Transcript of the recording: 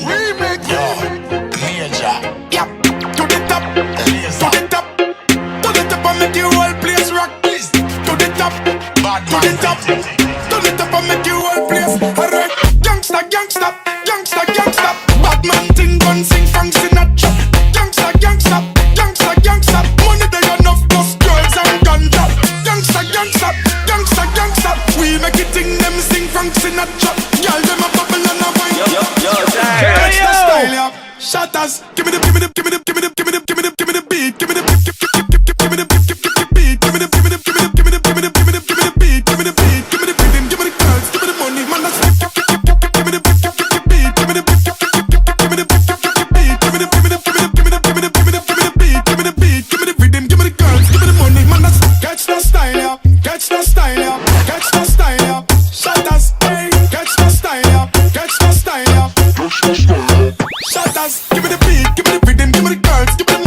Remix. Yo, Major. Yep. To the top. Lazer. To the top. To the top and make the whole place rock. Please. To the top. Bad To the man. top. To the top and make the whole place. Alright. Gangsta, gangsta, gangsta, gangsta. Bad man thing gun sing fangs in a trap. Gangsta, gangsta, gangsta, gangsta. Money they enough plus girls and ganja. Gangsta, gangsta, gangsta, gangsta. We make it thing them sing fangs in a trap. Girl them a bubble and a wine. Catch the style, yeah. Shatters. Give me the, give me the, give me the, give me the, give me the, give me the, give me the beat. Give me the, give me the, give me the, beat. Give me the, give me the, give me the, give me the, give me the, give me the, give me the beat. Give me the beat. Give me the rhythm. Give me the girls. Give me the money. Man, that's give me the beat. Give me the, give me the, give me the, beat. Give me the, give me the, give me the, give me the, give me the, give me the, give me the beat. Give me the beat. Give me the rhythm. Give me the girls. Give me the money. Man, that's catch the style, yeah. Catch the style, yeah. Catch the style, yeah. Shatters. Hey, catch the style, yeah. Catch the style, yeah. Shatters, give me the beat, give me the rhythm, give me the girls, give me the